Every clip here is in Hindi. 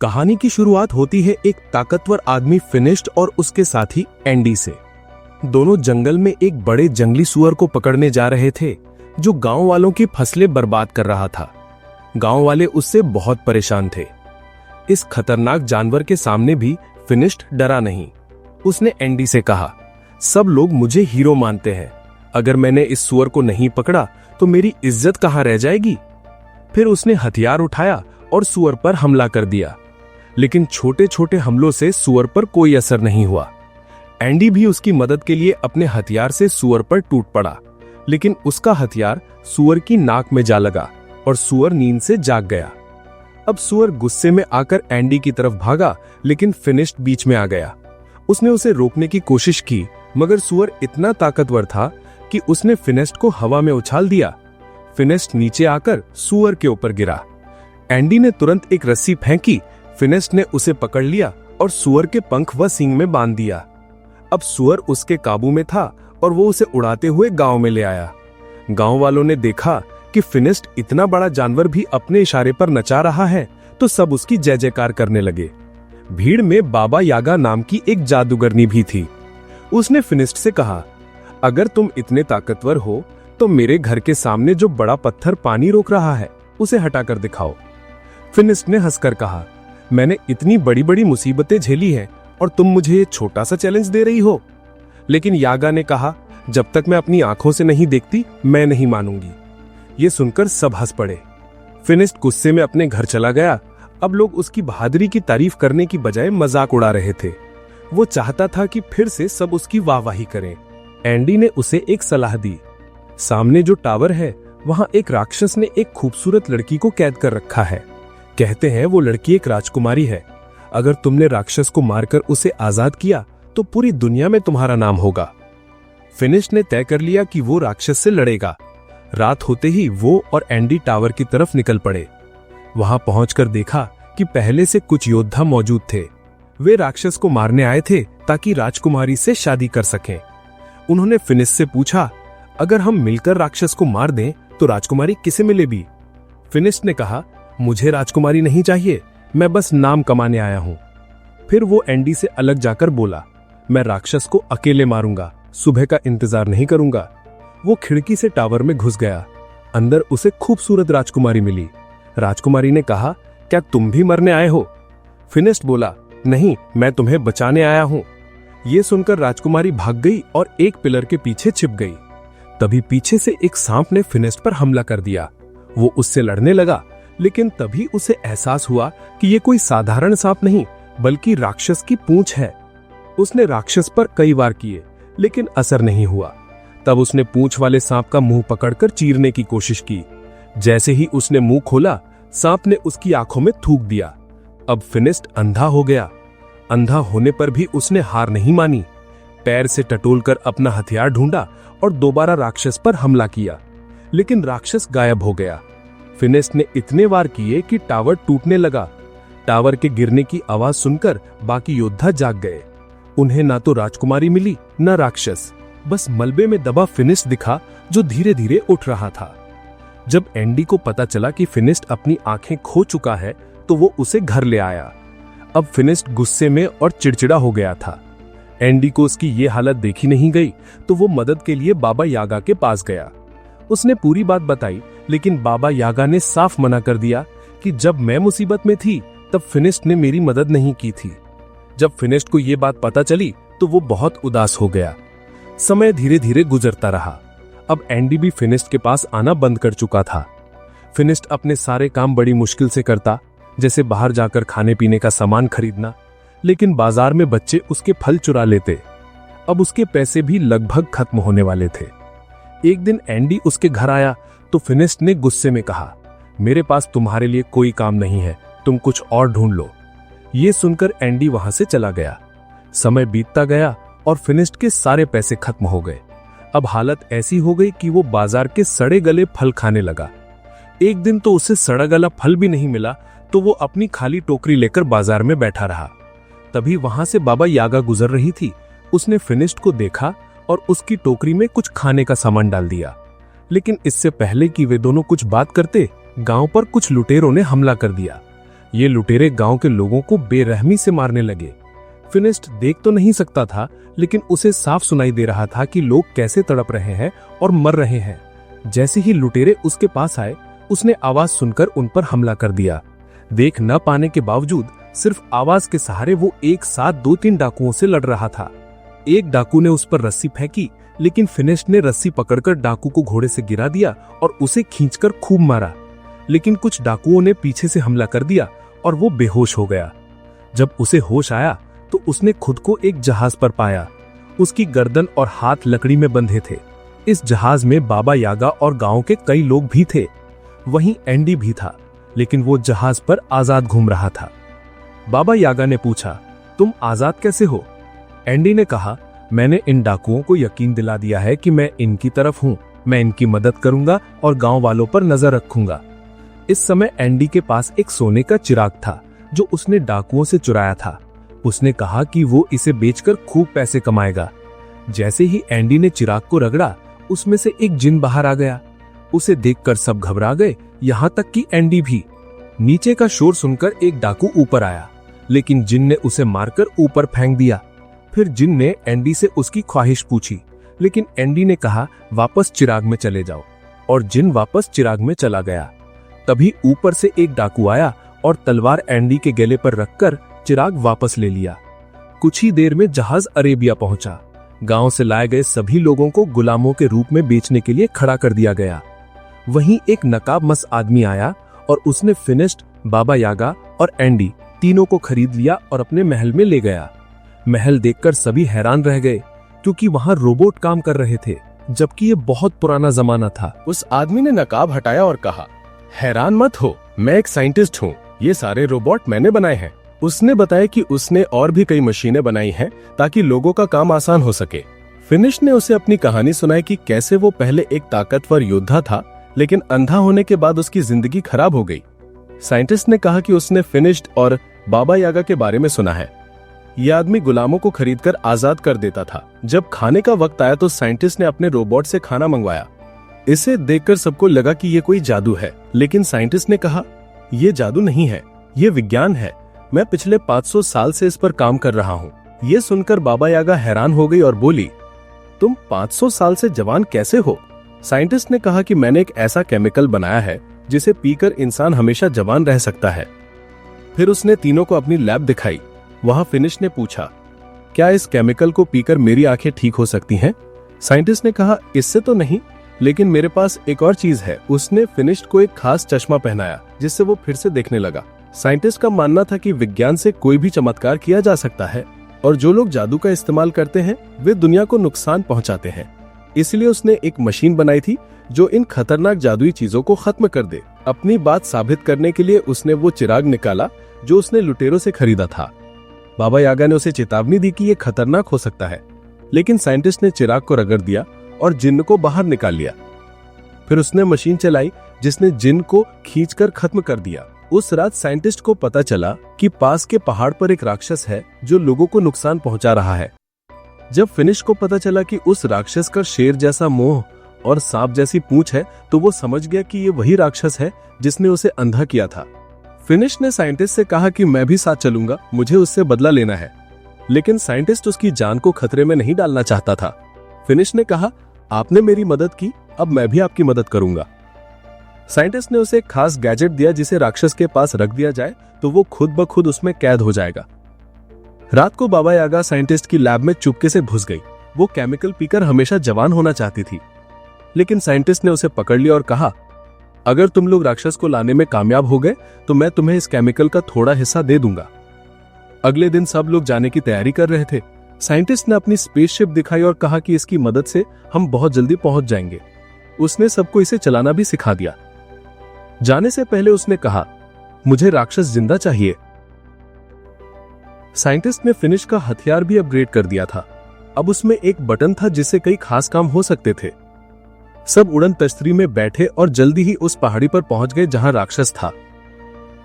कहानी की शुरुआत होती है एक ताकतवर आदमी फिनिश्ड और उसके साथी एंडी से। दोनों जंगल में एक बड़े जंगली सुअर को पकड़ने जा रहे थे जो गांव वालों की फसलें बर्बाद कर रहा था। गांव वाले उससे बहुत परेशान थे। इस खतरनाक जानवर के सामने भी फिनिश्ड डरा नहीं। उसने एंडी से कहा, सब लोग मुझे हीरो मानते हैं, अगर मैंने इस सुअर को नहीं पकड़ा तो मेरी इज्जत कहां रह जाएगी। फिर उसने हथियार उठाया और सुअर पर हमला कर दिया, लेकिन छोटे छोटे हमलों से सुअर पर कोई असर नहीं हुआ। एंडी भी उसकी मदद के लिए अपने हथियार से सुअर पर टूट पड़ा, लेकिन उसका हथियार सुअर की नाक में जा लगा और सुअर नींद से जाग गया। अब सुअर गुस्से में आकर एंडी की तरफ भागा, लेकिन फिनिश्ड बीच में आ गया। उसने उसे रोकने की कोशिश की, मगर सुअर इतना ताकतवर था कि उसने फिनिश्ड को हवा में उछाल दिया। फिनिश्ड नीचे आकर सुअर के ऊपर गिरा। एंडी ने तुरंत एक रस्सी फेंकी। फिनिश्ड ने उसे पकड़ लिया और सुअर के पंख व सींग में बांध दिया। अब सुअर उसके काबू में था और वो उसे उड़ाते हुए गांव में ले आया। गांव वालों ने देखा कि फिनिश्ड इतना बड़ा जानवर भी अपने इशारे पर नचा रहा है, तो सब उसकी जय जयकार करने लगे। भीड़ में बाबा यागा नाम की एक जादूगरनी भी थी। उसने फिनिश्ड से कहा, अगर तुम इतने ताकतवर हो तो मेरे घर के सामने जो बड़ा पत्थर पानी रोक रहा है उसे हटाकर दिखाओ। फिनिश्ड ने हंसकर कहा, मैंने इतनी बड़ी बड़ी मुसीबतें झेली हैं और तुम मुझे ये छोटा सा चैलेंज दे रही हो। लेकिन यागा ने कहा, जब तक मैं अपनी आंखों से नहीं देखती मैं नहीं मानूंगी। ये सुनकर सब हंस पड़े। फिनिश्ड गुस्से में अपने घर चला गया। अब लोग उसकी बहादुरी की तारीफ करने की बजाय मजाक उड़ा रहे थे। वो चाहता था कि फिर से सब उसकी वाहवाही करें। एंडी ने उसे एक सलाह दी। सामने जो टावर है वहां एक राक्षस ने एक खूबसूरत लड़की को कैद कर रखा है। कहते हैं वो लड़की एक राजकुमारी है। अगर तुमने राक्षस को मारकर उसे आजाद किया तो पूरी दुनिया में तुम्हारा नाम होगा। फिनिश्ड ने तय कर लिया कि वो राक्षस से लड़ेगा। रात होते ही वो और एंडी टावर की तरफ निकल पड़े। वहां पहुंचकर देखा कि पहले से कुछ योद्धा मौजूद थे। वे राक्षस को मारने आए थे ताकि राजकुमारी से शादी कर सकें। उन्होंने फिनिश्ड से पूछा, अगर हम मिलकर राक्षस को मार दें तो राजकुमारी किसे मिलेगी? फिनिश्ड ने कहा, मुझे राजकुमारी नहीं चाहिए, मैं बस नाम कमाने आया हूं। फिर वो एंडी से अलग जाकर बोला, मैं राक्षस को अकेले मारूंगा, सुबह का इंतजार नहीं करूंगा। वो खिड़की से टावर में घुस गया। अंदर उसे खूबसूरत राजकुमारी मिली। राजकुमारी ने कहा, क्या तुम भी मरने आए हो? फिनिश्ड बोला, नहीं, मैं तुम्हें बचाने आया हूं। ये सुनकर राजकुमारी भाग गई और एक पिलर के पीछे छिप गई। तभी पीछे से एक सांप ने फिनिश्ड पर हमला कर दिया। वो उससे लड़ने लगा, लेकिन तभी उसे एहसास हुआ कि ये कोई साधारण सांप नहीं बल्कि राक्षस की पूंछ है। उसने राक्षस पर कई वार किए, लेकिन असर नहीं हुआ। तब उसने पूंछ वाले सांप का मुंह पकड़कर चीरने की कोशिश की। जैसे ही उसने मुंह खोला, सांप ने उसकी आंखों में थूक दिया। अब फिनिश्ड अंधा हो गया। अंधा होने पर भी उसने हार नहीं मानी। पैर से टटोलकर अपना हथियार ढूंढा और दोबारा राक्षस पर हमला किया, लेकिन राक्षस गायब हो गया। फिनिश्ड ने इतने वार किए कि टावर टूटने लगा। टावर के गिरने की आवाज सुनकर बाकी योद्धा जाग गए। उन्हें ना तो राजकुमारी मिली न राक्षस, बस मलबे में दबा फिनिश्ड दिखा जो धीरे धीरे उठ रहा था। जब एंडी को पता चला कि फिनिश्ड अपनी आंखें खो चुका है तो वो उसे घर ले आया। अब फिनिश्ड गुस्से में और चिड़चिड़ा हो गया था। एंडी को उसकी ये हालत देखी नहीं गई तो वो मदद के लिए बाबा यागा के पास गया। उसने पूरी बात बताई, लेकिन बाबा यागा ने साफ मना कर दिया कि जब मैं मुसीबत में थी तब फिनिश्ड ने मेरी मदद नहीं की थी। जब फिनिश्ड को यह बात पता चली तो वो बहुत उदास हो गया। समय धीरे धीरे गुजरता रहा। अब एंडी भी फिनिश्ड के पास आना बंद कर चुका था। फिनिश्ड अपने सारे काम बड़ी मुश्किल से करता, जैसे बाहर जाकर खाने पीने का सामान खरीदना, लेकिन बाजार में बच्चे उसके फल चुरा लेते। अब उसके पैसे भी लगभग खत्म होने वाले थे। एक दिन एंडी उसके घर आया तो फिनिश्ड ने गुस्से में कहा, मेरे पास तुम्हारे लिए कोई काम नहीं है, तुम कुछ और ढूंढ लो। ये सुनकर एंडी वहां से चला गया। समय बीतता गया और फिनिश्ड के सारे पैसे खत्म हो गए। अब हालत ऐसी हो गई कि वो बाजार के सड़े गले फल खाने लगा। एक दिन तो उसे सड़ा गला फल भी नहीं मिला तो वो अपनी खाली टोकरी लेकर बाजार में बैठा रहा। तभी वहां से बाबा यागा गुजर रही थी। उसने फिनिश्ड को देखा और उसकी टोकरी में कुछ खाने का सामान डाल दिया। लेकिन इससे पहले कि वे दोनों कुछ बात करते, गांव पर कुछ लुटेरों ने हमला कर दिया। ये लुटेरे गांव के लोगों को बेरहमी से मारने लगे। फिनिस्ट देख तो नहीं सकता था, लेकिन उसे साफ सुनाई दे रहा था कि लोग कैसे तड़प रहे हैं और मर रहे हैं। जैसे ही लुटेरे उसके पास आए, उसने आवाज सुनकर उन पर हमला कर दिया। देख न पाने के बावजूद सिर्फ आवाज के सहारे वो एक साथ 2-3 डाकुओं से लड़ रहा था। एक डाकू ने उस पर रस्सी फेंकी, लेकिन फिनिश ने रस्सी पकड़कर डाकू को घोड़े से गिरा दिया और उसे खींचकर खूब मारा। लेकिन कुछ डाकुओं ने पीछे से हमला कर दिया और वो बेहोश हो गया। जब उसे होश आया तो उसने खुद को एक जहाज पर पाया। उसकी गर्दन और हाथ लकड़ी में बंधे थे। इस जहाज में बाबा यागा और गांव के कई लोग भी थे। वहीं एंडी भी था, लेकिन वो जहाज पर आजाद घूम रहा था। बाबा यागा ने पूछा, तुम आजाद कैसे हो? एंडी ने कहा, मैंने इन डाकुओं को यकीन दिला दिया है कि मैं इनकी तरफ हूं। मैं इनकी मदद करूंगा और गांव वालों पर नजर रखूंगा। इस समय एंडी के पास एक सोने का चिराग था जो उसने डाकुओं से चुराया था। उसने कहा कि वो इसे बेचकर खूब पैसे कमाएगा। जैसे ही एंडी ने चिराग को रगड़ा, उसमें से एक जिन बाहर आ गया। उसे देखकर सब घबरा गए, यहाँ तक कि एंडी भी। नीचे का शोर सुनकर एक डाकू ऊपर आया, लेकिन जिन ने उसे मारकर ऊपर फेंक दिया। फिर जिन ने एंडी से उसकी ख्वाहिश पूछी, लेकिन एंडी ने कहा, वापस चिराग में चले जाओ, और जिन वापस चिराग में चला गया। तभी ऊपर से एक डाकू आया और तलवार एंडी के गले पर रखकर चिराग वापस ले लिया। कुछ ही देर में जहाज अरेबिया पहुंचा। गांव से लाए गए सभी लोगों को गुलामों के रूप में बेचने के लिए खड़ा कर दिया गया। वहीं एक नकाबमस्त आदमी आया और उसने फिनिश्ड, बाबा यागा और एंडी तीनों को खरीद लिया और अपने महल में ले गया। महल देखकर सभी हैरान रह गए, क्योंकि वहां रोबोट काम कर रहे थे, जबकि ये बहुत पुराना जमाना था। उस आदमी ने नकाब हटाया और कहा, हैरान मत हो, मैं एक साइंटिस्ट हूँ। ये सारे रोबोट मैंने बनाए हैं। उसने बताया कि उसने और भी कई मशीनें बनाई हैं ताकि लोगों का काम आसान हो सके। फिनिश ने उसे अपनी कहानी सुनाई कि कैसे वो पहले एक ताकतवर योद्धा था, लेकिन अंधा होने के बाद उसकी जिंदगी खराब हो गई। साइंटिस्ट ने कहा कि उसने फिनिश्ड और बाबा यागा के बारे में सुना है। यह आदमी गुलामों को खरीदकर आजाद कर देता था। जब खाने का वक्त आया तो साइंटिस्ट ने अपने रोबोट से खाना मंगवाया। इसे देखकर सबको लगा कि ये कोई जादू है, लेकिन साइंटिस्ट ने कहा, यह जादू नहीं है, ये विज्ञान है। मैं पिछले 500 साल से इस पर काम कर रहा हूँ। ये सुनकर बाबा यागा हैरान हो गई और बोली, तुम 500 साल से जवान कैसे हो? साइंटिस्ट ने कहा कि मैंने एक ऐसा केमिकल बनाया है जिसे पीकर इंसान हमेशा जवान रह सकता है। फिर उसने तीनों को अपनी लैब दिखाई। वहां फिनिश ने पूछा, क्या इस केमिकल को पीकर मेरी आंखें ठीक हो सकती हैं? साइंटिस्ट ने कहा, इससे तो नहीं, लेकिन मेरे पास एक और चीज है। उसने फिनिश को एक खास चश्मा पहनाया जिससे वो फिर से देखने लगा। साइंटिस्ट का मानना था कि विज्ञान से कोई भी चमत्कार किया जा सकता है, और जो लोग जादू का इस्तेमाल करते हैं वे दुनिया को नुकसान पहुंचाते हैं। इसलिए उसने एक मशीन बनाई थी जो इन खतरनाक जादुई चीजों को खत्म कर दे। अपनी बात साबित करने के लिए उसने वो चिराग निकाला जो उसने लुटेरों से खरीदा था। बाबा यागा ने उसे चेतावनी दी कि ये खतरनाक हो सकता है, लेकिन साइंटिस्ट ने चिराग को रगड़ दिया और जिन्न को बाहर निकाल लिया। फिर उसने मशीन चलाई जिसने जिन्न को खींचकर खत्म कर दिया। उस रात साइंटिस्ट को पता चला कि पास के पहाड़ पर एक राक्षस है जो लोगों को नुकसान पहुंचा रहा है। जब फिनिश को पता चला कि उस राक्षस का शेर जैसा मुंह और सांप जैसी पूंछ है, तो वो समझ गया कि ये वही राक्षस है जिसने उसे अंधा किया था। फिनिश ने साइंटिस्ट से कहा कि मैं भी साथ चलूंगा, मुझे उससे बदला लेना है। लेकिन साइंटिस्ट उसकी जान को खतरे में नहीं डालना चाहता था। फिनिश ने कहा, आपने मेरी मदद की, अब मैं भी आपकी मदद करूंगा। साइंटिस्ट ने उसे एक खास गैजेट दिया जिसे राक्षस के पास रख दिया जाए तो वो खुद ब खुद उसमें कैद हो जाएगा। रात को बाबा यागा साइंटिस्ट की लैब में चुपके से घुस गई। वो केमिकल पीकर हमेशा जवान होना चाहती थी, लेकिन साइंटिस्ट ने उसे पकड़ लिया और कहा, अगर तुम लोग राक्षस को लाने में कामयाब हो गए तो मैं तुम्हें इस केमिकल का थोड़ा हिस्सा दे दूंगा। अगले दिन सब लोग जाने की तैयारी कर रहे थे। साइंटिस्ट ने अपनी स्पेसशिप दिखाई और कहा कि इसकी मदद से हम बहुत जल्दी पहुंच जाएंगे। उसने सबको इसे चलाना भी सिखा दिया। जाने से पहले उसने कहा, मुझे राक्षस जिंदा चाहिए। साइंटिस्ट ने फिनिश का हथियार भी अपग्रेड कर दिया था। अब उसमें एक बटन था जिससे कई खास काम हो सकते थे। सब उड़न तश्तरी में बैठे और जल्दी ही उस पहाड़ी पर पहुंच गए जहां राक्षस था।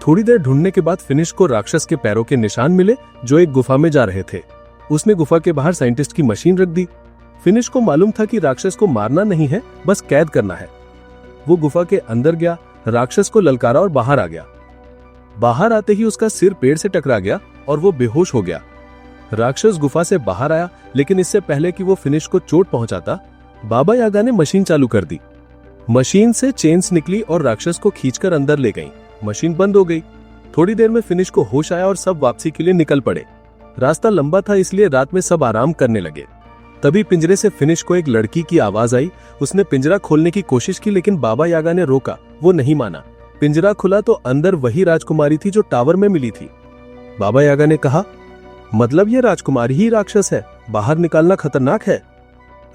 थोड़ी देर ढूंढने के बाद फिनिश को राक्षस के पैरों के निशान मिले जो एक गुफा में जा रहे थे। उसने गुफा के बाहर साइंटिस्ट की मशीन रख दी। फिनिश को मालूम था कि राक्षस को मारना नहीं है, बस कैद करना है। वो गुफा के अंदर गया, राक्षस को ललकारा और बाहर आ गया। बाहर आते ही उसका सिर पेड़ से टकरा गया और वो बेहोश हो गया। राक्षस गुफा से बाहर आया, लेकिन इससे पहले कि वो फिनिश को चोट पहुंचाता, बाबा यागा ने मशीन चालू कर दी। मशीन से चेन्स निकली और राक्षस को खींचकर अंदर ले गई। मशीन बंद हो गई। थोड़ी देर में फिनिश को होश आया और सब वापसी के लिए निकल पड़े। रास्ता लंबा था, इसलिए रात में सब आराम करने लगे। तभी पिंजरे से फिनिश को एक लड़की की आवाज आई। उसने पिंजरा खोलने की कोशिश की, लेकिन बाबा यागा ने रोका। वो नहीं माना। पिंजरा खुला तो अंदर वही राजकुमारी थी जो टावर में मिली थी। बाबा यागा ने कहा, मतलब ये राजकुमारी ही राक्षस है, बाहर निकालना खतरनाक है।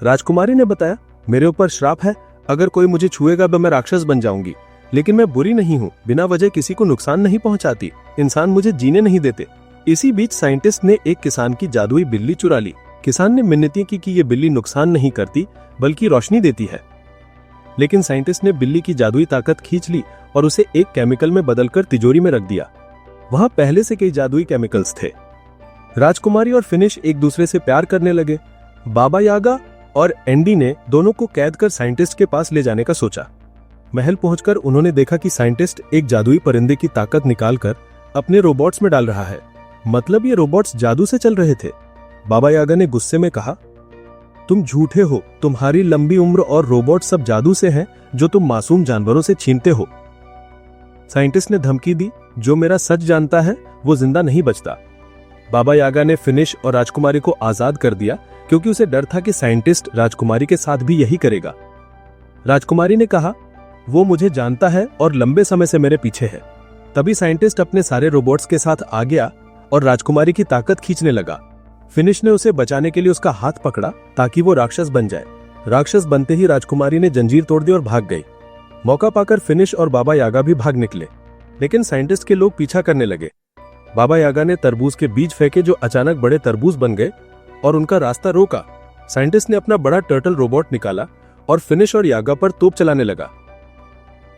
राजकुमारी ने बताया, मेरे ऊपर श्राप है, अगर कोई मुझे छुएगा तो मैं राक्षस बन जाऊंगी, लेकिन मैं बुरी नहीं हूँ, बिना वजह किसी को नुकसान नहीं पहुंचाती, इंसान मुझे जीने नहीं देते। इसी बीच साइंटिस्ट ने एक किसान की जादुई बिल्ली चुरा ली। किसान ने मिन्नतें की कि ये बिल्ली नुकसान नहीं करती बल्कि रोशनी देती है, लेकिन साइंटिस्ट ने बिल्ली की जादुई ताकत खींच ली और उसे एक केमिकल में बदलकर तिजोरी में रख दिया। वहां पहले से कई जादुई केमिकल्स थे। राजकुमारी और फिनिश एक दूसरे से प्यार करने लगे। बाबा यागा और एंडी ने दोनों को कैद कर साइंटिस्ट के पास ले जाने का सोचा। महल पहुंचकर उन्होंने देखा कि साइंटिस्ट एक जादुई परिंदे की ताकत निकालकर अपने रोबोट्स में डाल रहा है। मतलब ये रोबोट्स जादू से चल रहे थे। बाबा यागा ने गुस्से में कहा, तुम झूठे हो, तुम्हारी लंबी उम्र और रोबोट सब जादू से हैं जो तुम मासूम जानवरों से छीनते हो। साइंटिस्ट ने धमकी दी, जो मेरा सच जानता है वो जिंदा नहीं बचता। बाबा यागा ने फिनिश और राजकुमारी को आजाद कर दिया, क्योंकि उसे डर था कि साइंटिस्ट राजकुमारी के साथ भी यही करेगा। राजकुमारी ने कहा, वो मुझे जानता है और लंबे समय से मेरे पीछे है। तभी साइंटिस्ट अपने सारे रोबोट्स के साथ आ गया और राजकुमारी की ताकत खींचने लगा। फिनिश ने उसे बचाने के लिए उसका हाथ पकड़ा ताकि वो राक्षस बन जाए। राक्षस बनते ही राजकुमारी ने जंजीर तोड़ दी और भाग गई। मौका पाकर फिनिश और बाबा यागा भी भाग निकले, लेकिन साइंटिस्ट के लोग पीछा करने लगे। बाबा यागा ने तरबूज के बीज फेंके जो अचानक बड़े तरबूज बन गए और उनका रास्ता रोका। साइंटिस्ट ने अपना बड़ा टर्टल रोबोट निकाला और फिनिश और यागा पर तोप चलाने लगा।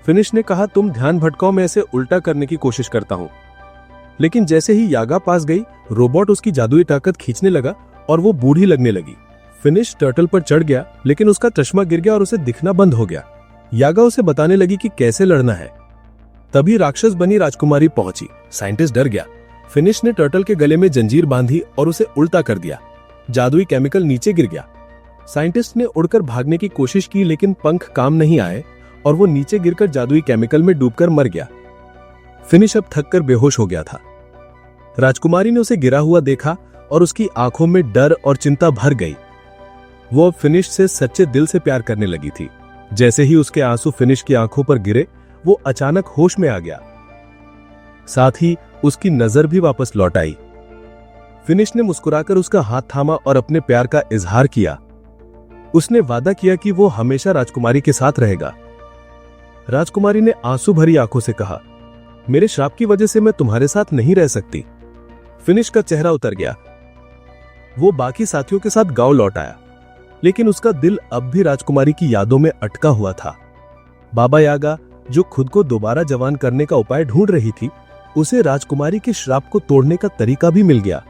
फिनिश ने कहा, तुम ध्यान भटकाओ, मैं इसे उल्टा करने की कोशिश करता हूं। लेकिन जैसे ही यागा पास गई, रोबोट उसकी जादुई ताकत खींचने लगा और वो बूढ़ी लगने लगी। फिनिश टर्टल पर चढ़ गया, लेकिन उसका चश्मा गिर गया और उसे दिखना बंद हो गया। यागा उसे बताने लगी कि कैसे लड़ना है। तभी राक्षस बनी राजकुमारी पहुंची। साइंटिस्ट डर गया। फिनिश ने टर्टल के गले में जंजीर बांधी और उसे उल्टा कर दिया। जादुई केमिकल नीचे गिर गया। साइंटिस्ट ने उड़कर भागने की कोशिश की, लेकिन पंख काम नहीं आए और वो नीचे गिरकर जादुई केमिकल में डूबकर मर गया। फिनिश अब थककर बेहोश हो गया था। राजकुमारी ने उसे गिरा हुआ देखा और उसकी आंखों में डर और चिंता भर गई। वो अब फिनिश से सच्चे दिल से प्यार करने लगी थी। जैसे ही उसके आंसू फिनिश की आंखों पर गिरे, वो अचानक होश में आ गया। साथ ही उसकी नजर भी वापस लौट आई। फिनिश ने मुस्कुराकर उसका हाथ थामा और अपने प्यार का इजहार किया। उसने वादा किया कि वो हमेशा राजकुमारी के साथ रहेगा। राजकुमारी ने आंसू भरी आंखों से कहा, मेरे श्राप की वजह से मैं तुम्हारे साथ नहीं रह सकती। फिनिश का चेहरा उतर गया। वो बाकी साथियों के साथ गांव लौट आया, लेकिन उसका दिल अब भी राजकुमारी की यादों में अटका हुआ था। बाबा यागा, जो खुद को दोबारा जवान करने का उपाय ढूंढ रही थी, उसे राजकुमारी के श्राप को तोड़ने का तरीका भी मिल गया।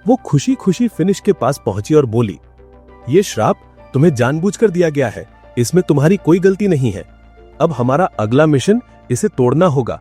वो खुशी खुशी फिनिश के पास पहुंची और बोली, ये श्राप तुम्हें जानबूझकर दिया गया है, इसमें तुम्हारी कोई गलती नहीं है। अब हमारा अगला मिशन इसे तोड़ना होगा।